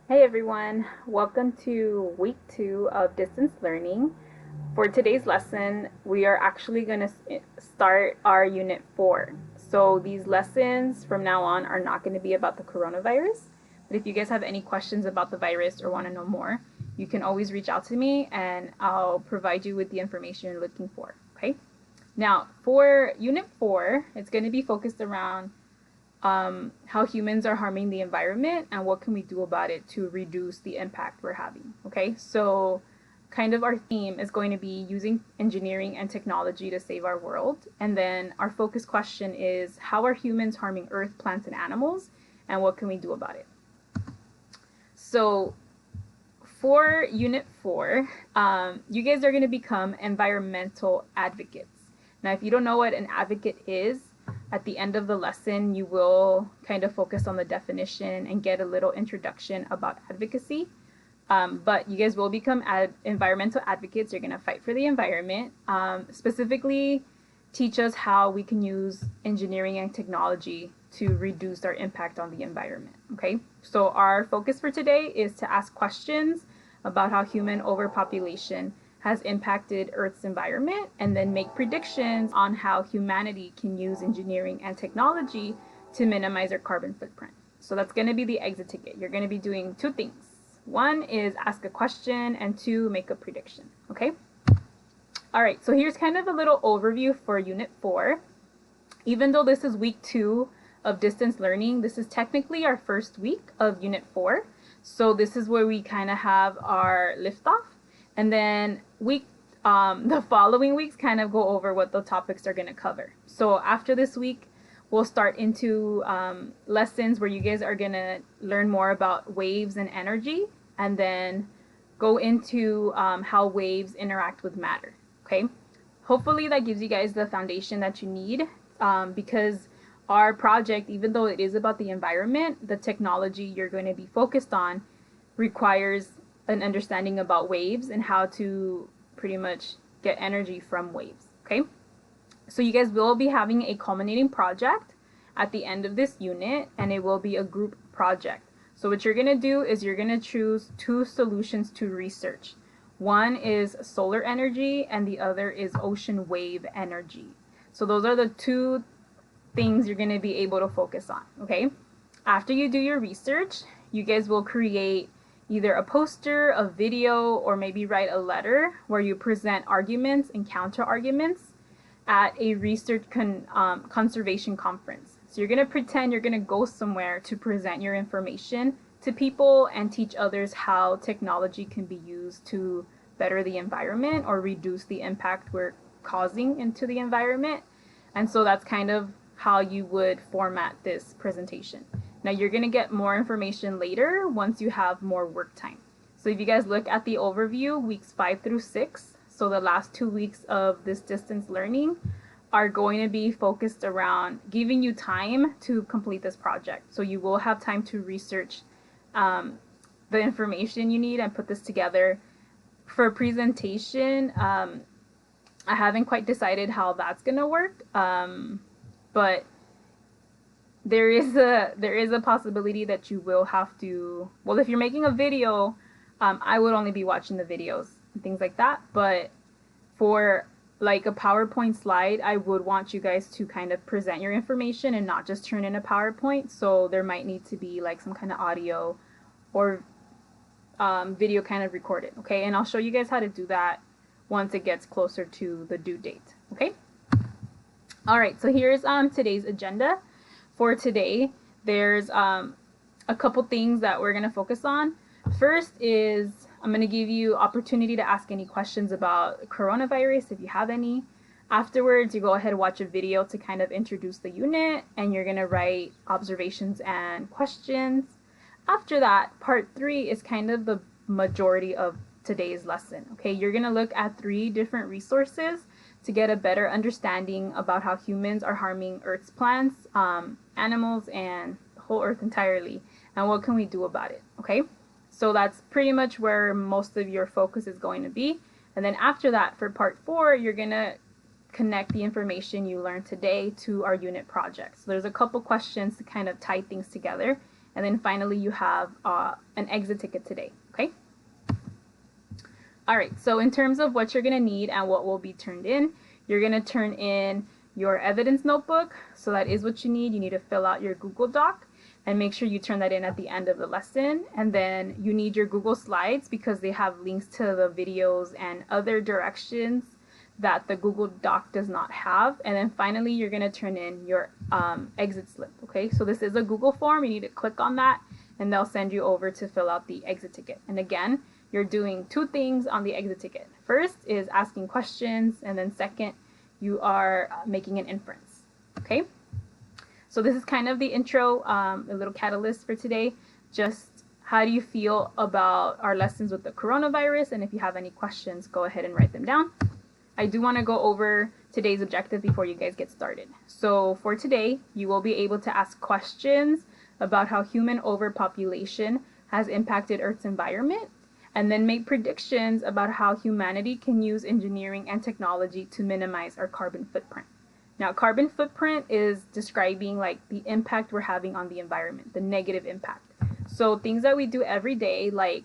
Hey everyone, welcome to week 2 of distance learning. For today's lesson, we are actually going to start our unit 4. So these lessons from now on are not going to be about the coronavirus, but if you guys have any questions about the virus or want to know more, you can always reach out to me and I'll provide you with the information you're looking for, okay? Now, for unit 4, it's going to be focused around how humans are harming the environment and what can we do about it to reduce the impact we're having. Okay, so kind of our theme is going to be using engineering and technology to save our world. And then our focus question is how are humans harming earth, plants, and animals, and what can we do about it? So for unit 4, you guys are going to become environmental advocates. Now, if you don't know what an advocate is, at the end of the lesson, you will kind of focus on the definition and get a little introduction about advocacy. But you guys will become environmental advocates. You're going to fight for the environment. Specifically, teach us how we can use engineering and technology to reduce our impact on the environment. Okay, so our focus for today is to ask questions about how human overpopulation has impacted Earth's environment and then make predictions on how humanity can use engineering and technology to minimize our carbon footprint. So that's going to be the exit ticket. You're going to be doing two things. One is ask a question and two, make a prediction. Okay? All right, so here's kind of a little overview for Unit 4. Even though this is week 2 of distance learning, this is technically our first week of Unit 4. So this is where we kind of have our liftoff. And then the following weeks kind of go over what the topics are going to cover. So after this week, we'll start into lessons where you guys are going to learn more about waves and energy, and then go into how waves interact with matter. Okay, hopefully that gives you guys the foundation that you need, because our project, even though it is about the environment, the technology you're going to be focused on requires an understanding about waves and how to pretty much get energy from waves. Okay, so you guys will be having a culminating project at the end of this unit, and it will be a group project. So what you're going to do is you're going to choose two solutions to research. One is solar energy and the other is ocean wave energy. So those are the two things you're going to be able to focus on. Okay, after you do your research, you guys will create either a poster, a video, or maybe write a letter where you present arguments and counter arguments at a research conservation conference. So you're going to pretend you're going to go somewhere to present your information to people and teach others how technology can be used to better the environment or reduce the impact we're causing into the environment. And so that's kind of how you would format this presentation. Now you're going to get more information later once you have more work time. So if you guys look at the overview, weeks 5 through 6, so the last 2 weeks of this distance learning are going to be focused around giving you time to complete this project. So you will have time to research the information you need and put this together. For a presentation, I haven't quite decided how that's going to work, but there is a possibility that you will have to, well, if you're making a video, I would only be watching the videos and things like that. But for like a PowerPoint slide, I would want you guys to kind of present your information and not just turn in a PowerPoint. So there might need to be like some kind of audio or video kind of recorded. Okay, and I'll show you guys how to do that once it gets closer to the due date. Okay. All right, so here's today's agenda. For today, there's a couple things that we're going to focus on. First is I'm going to give you opportunity to ask any questions about coronavirus if you have any. Afterwards, you go ahead and watch a video to kind of introduce the unit, and you're going to write observations and questions. After that, part 3 is kind of the majority of today's lesson. Okay, you're going to look at 3 different resources to get a better understanding about how humans are harming Earth's plants, animals, and the whole Earth entirely, and what can we do about it. Okay, so that's pretty much where most of your focus is going to be. And then after that, for part 4, you're going to connect the information you learned today to our unit project. So there's a couple questions to kind of tie things together, And then finally, you have an exit ticket today, okay? All right, so in terms of what you're gonna need and what will be turned in, you're gonna turn in your evidence notebook. So that is what you need. You need to fill out your Google Doc and make sure you turn that in at the end of the lesson. And then you need your Google Slides because they have links to the videos and other directions that the Google Doc does not have. And then finally, you're gonna turn in your exit slip, okay? So this is a Google form. You need to click on that and they'll send you over to fill out the exit ticket. And again, you're doing two things on the exit ticket. First is asking questions, and then second, you are making an inference, okay? So this is kind of the intro, a little catalyst for today. Just how do you feel about our lessons with the coronavirus? And if you have any questions, go ahead and write them down. I do want to go over today's objective before you guys get started. So for today, you will be able to ask questions about how human overpopulation has impacted Earth's environment, and then make predictions about how humanity can use engineering and technology to minimize our carbon footprint. Now, carbon footprint is describing like the impact we're having on the environment, the negative impact. So things that we do every day, like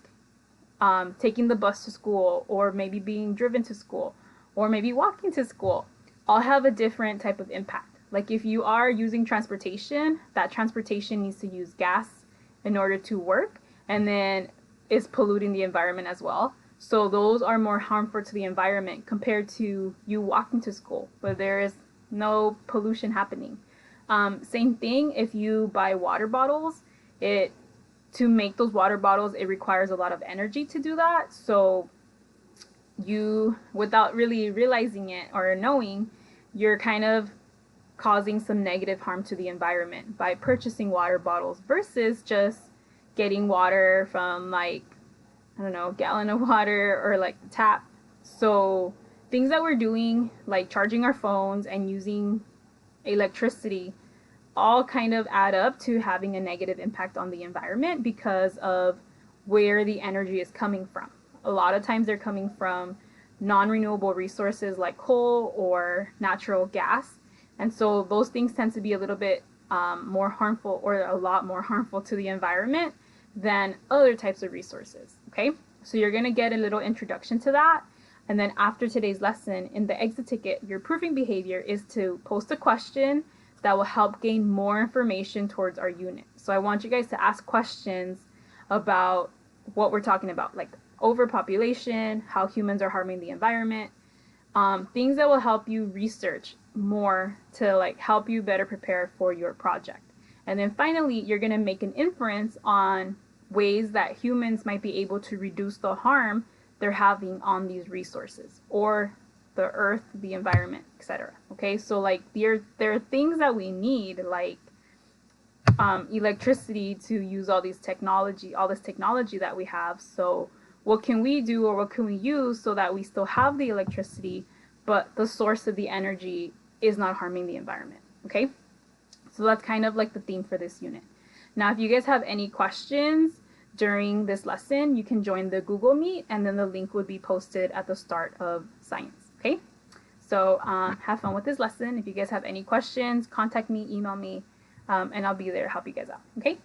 taking the bus to school, or maybe being driven to school, or maybe walking to school, all have a different type of impact. Like if you are using transportation, that transportation needs to use gas in order to work, and then is polluting the environment as well. So those are more harmful to the environment compared to you walking to school where there is no pollution happening. Same thing if you buy water bottles, to make those water bottles, it requires a lot of energy to do that. So you, without really realizing it or knowing, you're kind of causing some negative harm to the environment by purchasing water bottles versus just getting water from like, I don't know, a gallon of water or like the tap. So things that we're doing, like charging our phones and using electricity, all kind of add up to having a negative impact on the environment because of where the energy is coming from. A lot of times they're coming from non-renewable resources like coal or natural gas. And so those things tend to be a little bit more harmful, or a lot more harmful to the environment than other types of resources, okay? So you're gonna get a little introduction to that. And then after today's lesson, in the exit ticket, your proofing behavior is to post a question that will help gain more information towards our unit. So I want you guys to ask questions about what we're talking about, like overpopulation, how humans are harming the environment, things that will help you research more to like help you better prepare for your project. And then finally, you're going to make an inference on ways that humans might be able to reduce the harm they're having on these resources or the earth, the environment, etc. Okay, so like there are things that we need, like electricity to use all this technology that we have. So what can we do, or what can we use so that we still have the electricity, but the source of the energy is not harming the environment, okay? So that's kind of like the theme for this unit. Now, if you guys have any questions during this lesson, you can join the Google Meet, and then the link would be posted at the start of science, okay? So have fun with this lesson. If you guys have any questions, contact me, email me, and I'll be there to help you guys out, okay?